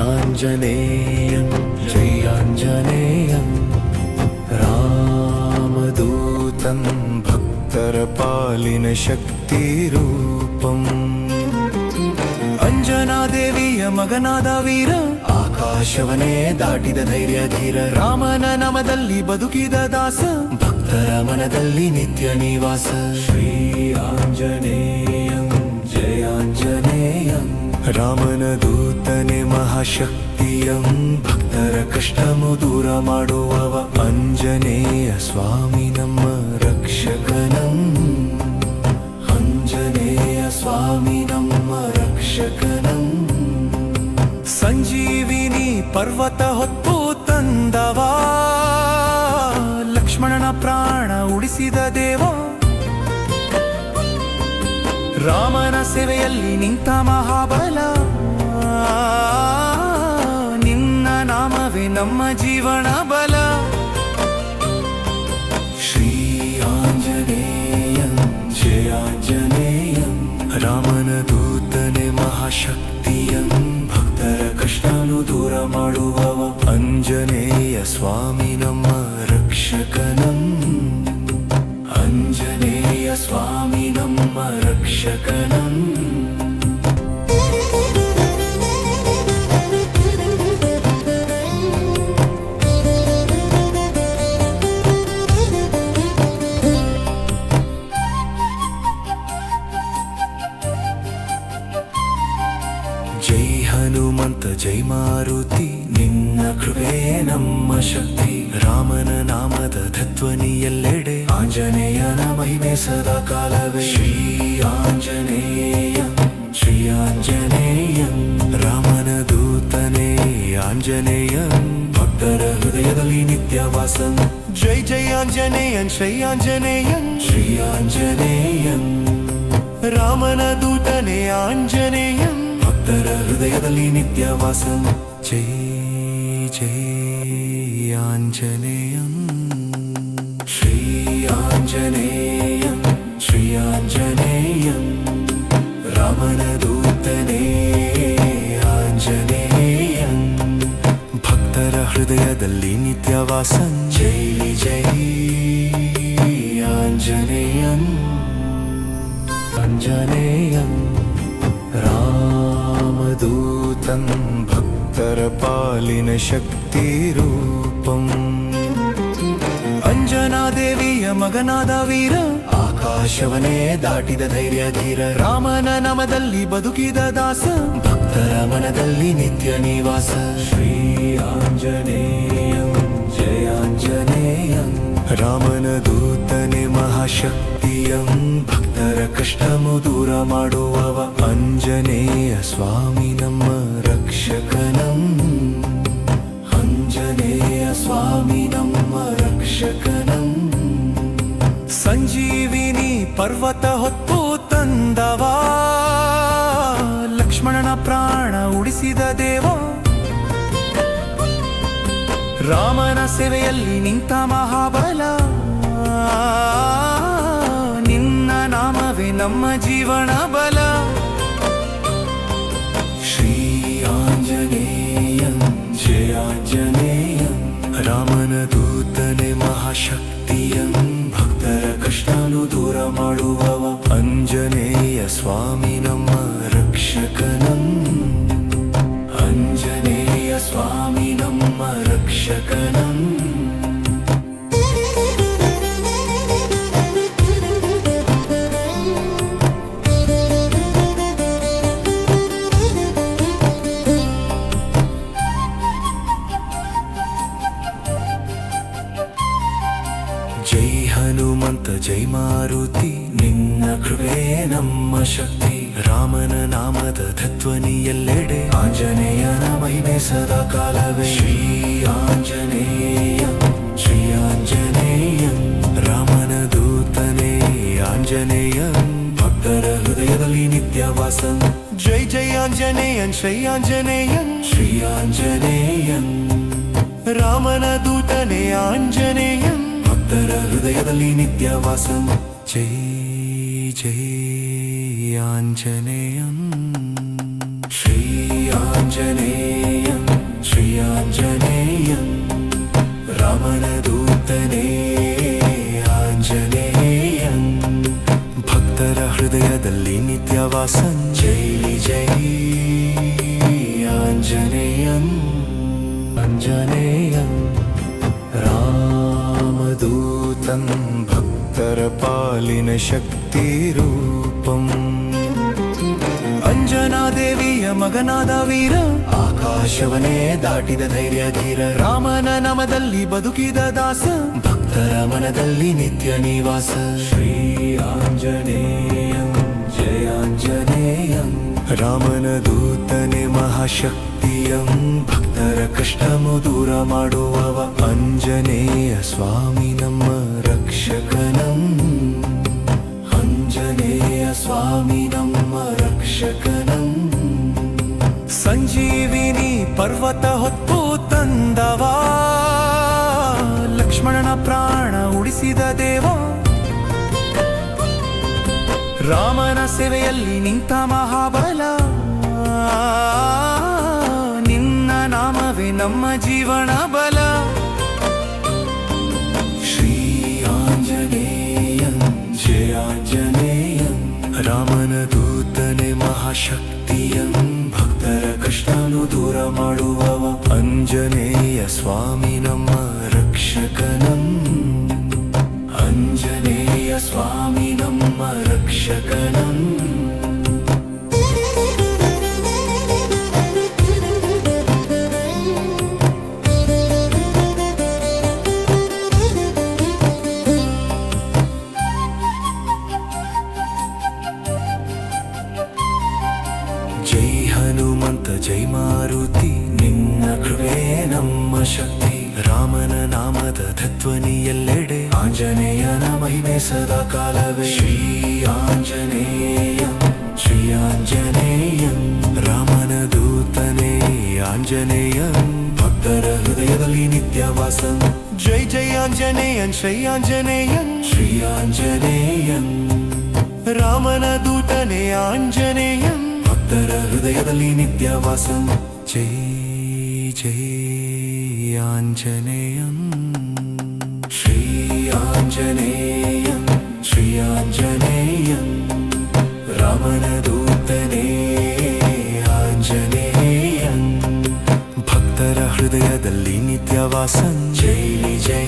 आञ्जनेयं जय आञ्जनेयं रामदूतं भक्तरपालिन शक्तिरूपम् अंजनादेविय मगनाದ ವೀರ ಆಕಾಶವನೇ ದಾಟಿದ ಧೈರ್ಯ ಧೀರ ರಾಮನ ನಾಮದಲ್ಲಿ ಬದುಕಿದ ದಾಸ ಭಕ್ತರ ಮನದಲ್ಲಿ ನಿತ್ಯ ನಿವಾಸ ಶ್ರೀ ಆಂಜನೇಯಂ ಜಯ ಆಂಜನೇಯಂ ರಾಮನ ದೂತನೆ ಮಹಾಶಕ್ತಿಯಂ ಭಕ್ತರ ಕಷ್ಟಮು ದೂರ ಮಾಡುವವ ಅಂಜನೇಯ ಸ್ವಾಮಿ ನಮ್ಮ ರಕ್ಷಕನಂ ಅಂಜನೇಯ ಸ್ವಾಮಿ ನಮ್ಮ ರಕ್ಷಕನಂ ಸಂಜೀವಿನಿ ಪರ್ವತ ಹೊತ್ತು ತಂದವ ಲಕ್ಷ್ಮಣನ ಪ್ರಾಣ ಉಳಿಸಿದ ದೇವ ರಾಮನ ಸೇವೆಯಲ್ಲಿ ನಿಂತ ಮಹಾಬಲ ನಿನ್ನ ನಾಮವೇ ನಮ್ಮ ಜೀವನ ಬಲ ಶ್ರೀ ಆಂಜನೇಯಂ ಜಯ ಆಂಜನೇಯಂ ರಾಮನ ದೂತನೆ ಮಹಾಶಕ್ತಿಯಂ ಭಕ್ತರ ಕಷ್ಟನು ದೂರ ಮಾಡುವವ ಅಂಜನೇಯ ಸ್ವಾಮಿ ನಮ್ಮ ರಕ್ಷಕನಂ ಅಂಜನೇಯ ಸ್ವಾಮಿ ನಮ್ಮ ರಕ್ಷಕನಂ ಜೈ ಹನುಮಂತ ಜೈ ಮಾರುತಿ ನಿನ್ನ ಕೃಪೆ ನಮ್ಮ ಶಕ್ತಿ ರಾಮನ ನಾಮದ ಧ್ವನಿಯೆಲ್ಲೆಡೆ ಆಂಜನೇಯನ ಮಹಿಮೆ ಸದಾ ಕಾಲವೇ ಶ್ರೀ ಆಂಜನೇಯಂ ಶ್ರೀ ಆಂಜನೇಯಂ ರಾಮನ ದೂತನೇ ಆಂಜನೇಯಂ ಭಕ್ತರ ಹೃದಯದಲ್ಲಿ ನಿತ್ಯ ವಾಸಂ ಜೈ ಜೈ ಆಂಜನೇಯನ್ ಶ್ರೀ ಆಂಜನೇಯಂ ಶ್ರೀ ಆಂಜನೇಯಂ ರಾಮನ ದೂತನೇ ಆಂಜನೇಯಂ ಭಕ್ತರ ಹೃದಯದಲ್ಲಿ ನಿತ್ಯ ವಾಸಂ ಜೈ ಜೈ ಆಂಜನೇಯಂ ಶ್ರೀ ಆಂಜನೇಯಂ ಶ್ರೀ ಆಂಜನೇಯಂ ರಾಮನ ದೂತನೇ ಆಂಜನೇಯಂ ಭಕ್ತರ ಹೃದಯದಲ್ಲಿ ನಿತ್ಯ ವಾಸಂ ಜೈ ಜೈ ಆಂಜನೇಯಂ ಆಂಜನೇಯಂ ರಾಮದೂತಂ ಭಕ್ತರಪಾಲಿನ ಶಕ್ತಿರೂಪಂ ಅಂಜನಾದೇವಿಯ ಮಗನಾದ ವೀರ ಆಕಾಶವನೇ ದಾಟಿದ ಧೈರ್ಯ ಧೀರ ರಾಮನ ನಾಮದಲ್ಲಿ ಬದುಕಿದ ದಾಸ ಭಕ್ತರ ಮನದಲ್ಲಿ ನಿತ್ಯ ನಿವಾಸ ಶ್ರೀ ಆಂಜನೇಯಂ ಜಯ ಆಂಜನೇಯಂ ರಾಮನ ದೂತನೆ ಮಹಾಶಕ್ತಿಯಂ ಭಕ್ತರ ಕಷ್ಟಮು ದೂರ ಮಾಡುವವ ಅಂಜನೇಯ ಸ್ವಾಮಿ ನಮ್ಮ ರಕ್ಷಕನಂ ಅಂಜನೇಯ ಸ್ವಾಮಿ ನಮ್ಮ ರಕ್ಷಕನಂ ಸಂಜೀವಿನಿ ಪರ್ವತ ಹೊತ್ತು ತಂದವ ಲಕ್ಷ್ಮಣನ ಪ್ರಾಣ ಉಳಿಸಿದ ದೇವ ರಾಮನ ಸೇವೆಯಲ್ಲಿ ನಿಂತ ಮಹಾಬಲ ನಿನ್ನ ನಾಮವೇ ನಮ್ಮ ಜೀವನ ಬಲ ಶ್ರೀ ಆಂಜನೇಯಂ ಜಯ ಆಂಜನೇಯಂ ರಾಮನ ದೂತನೆ ಮಹಾಶಕ್ತಿಯಂ ಭಕ್ತರ ಕಷ್ಟನು ದೂರ ಮಾಡುವವ ಅಂಜನೇಯ ಸ್ವಾಮಿ ನಮ್ಮ ರಕ್ಷಕನಂ ಅಂಜನೇಯ ಸ್ವಾಮಿ ನಮ್ಮ ರಕ್ಷಕನಂ ಜೈ ಹನುಮಂತ ಜೈ ಮಾರುತಿ ನಿನ್ನ ಕೃಪೆ ನಮ್ಮ ಶಕ್ತಿ ರಾಮನ ನಾಮದ ಧ್ವನಿಯೆಲ್ಲೆಡೆ ಆಂಜನೇಯನ ಮಹಿಮೆ ಸದಾ ಕಾಲವೇ ಶ್ರೀ ಆಂಜನೇಯಂ ಶ್ರೀ ಆಂಜನೇಯಂ ರಾಮನ ದೂತನೇ ಆಂಜನೇಯಂ ಭಕ್ತರ ಹೃದಯದಲ್ಲಿ ನಿತ್ಯ ವಾಸಂ ಜೈ ಜೈ ಆಂಜನೇಯನ್ ಶ್ರೀ ಆಂಜನೇಯಂ ಶ್ರೀ ಆಂಜನೇಯಂ ರಾಮನ ದೂತನೇ ಆಂಜನೇಯಂ ಭಕ್ತರ ಹೃದಯದಲ್ಲಿ ನಿತ್ಯ ವಾಸಂ ಜೈ ಜೈ ಆಂಜನೇಯಂ ಶ್ರೀ ಆಂಜನೇಯಂ ಶ್ರೀ ಆಂಜನೇಯಂ ರಾಮನ ದೂತನೇ ಆಂಜನೇಯಂ ಭಕ್ತರ ಹೃದಯದಲ್ಲಿ ನಿತ್ಯವಾಸಂ ಜೈ ಜೈ ಆಂಜನೇಯಂ ಆಂಜನೇಯಂ ರಾಮದೂತಂ ಭಕ್ತರ ಪಾಲಿನ ಶಕ್ತಿ ರೂಪಂ ಅಂಜನಾದೇವಿಯ ಮಗನಾದ ವೀರ ಆಕಾಶವನೇ ದಾಟಿದ ಧೈರ್ಯ ಧೀರ ರಾಮನ ನಾಮದಲ್ಲಿ ಬದುಕಿದ ದಾಸ ಭಕ್ತರ ಮನದಲ್ಲಿ ನಿತ್ಯ ನಿವಾಸ ಶ್ರೀ ಆಂಜನೇಯಂ ಜಯ ಆಂಜನೇಯಂ ರಾಮನ ದೂತನೆ ಮಹಾಶಕ್ತಿಯಂ ಭಕ್ತರ ಕಷ್ಟಮು ದೂರ ಮಾಡುವವ ಆಂಜನೇಯ ಸ್ವಾಮಿ ನಮ್ಮ ರಕ್ಷಕನಂ ಆಂಜನೇಯ ಸ್ವಾಮಿ ನಮ್ಮ ರಕ್ಷಕನಂ ಸಂಜೀವಿನಿ ಪರ್ವತ ಹೊತ್ತು ತಂದವ ಲಕ್ಷ್ಮಣನ ಪ್ರಾಣ ಉಳಿಸಿದ ದೇವ ರಾಮನ ಸೇವೆಯಲ್ಲಿ ನಿಂತ ಮಹಾಬಲ ನಿನ್ನ ನಾಮವೇ ನಮ್ಮ ಜೀವನ ಬಲ ಶ್ರೀ ಆಂಜನೇಯಂ ಜಯ ಆಂಜನೇಯಂ ರಾಮನ ದೂತನೆ ಮಹಾಶಕ್ತಿಯಂ ಭಕ್ತರ ಕಷ್ಟನು ದೂರ ಮಾಡುವವ ಆಂಜನೇಯ ಸ್ವಾಮಿ ನಮ್ಮ ರಕ್ಷಕನಂ ಆಂಜನೇಯ ಸ್ವಾಮಿ ನಮ್ಮ ರಕ್ಷಕನಂ ಜೈ ಹನುಮಂತ ಜೈ ಮಾರುತಿ ನಿನ್ನ ಕೃಪೆ ನಮ್ಮ ಶಕ್ತಿ ರಾಮನ ನಾಮದ ಧ್ವನಿ ಎಲ್ಲೆಡೆ ಆಂಜನೇಯನ ಮಹಿಮೆ ಸದಾ ಕಾಲವೇ ಶ್ರೀ ಆಂಜನೇಯಂ ಶ್ರೀ ಆಂಜನೇಯಂ ರಾಮನ ದೂತನೇ ಆಂಜನೇಯಂ ಭಕ್ತರ ಹೃದಯದಲ್ಲಿ ನಿತ್ಯವಾಸಂ ಜೈ ಜೈ ಆಂಜನೇಯನ್ ಶ್ರೀ ಆಂಜನೇಯನ್ ಶ್ರೀ ಆಂಜನೇಯಂ ರಾಮನ ದೂತನೇ ಆಂಜನೇಯಂ ಭಕ್ತರ ಹೃದಯದಲ್ಲಿ ನಿತ್ಯವಾಸಂ ಜೈ ಜೈ ಆಂಜನೇಯಂ ಶ್ರೀ ಆಂಜನೇಯಂ ಶ್ರೀ ಆಂಜನೇಯಂ ರಾಮನ ದೂತನೇ ಆಂಜನೇಯಂ ಭಕ್ತರ ಹೃದಯದಲ್ಲಿ ನಿತ್ಯವಾಸಂ ಜೈ ಜೈ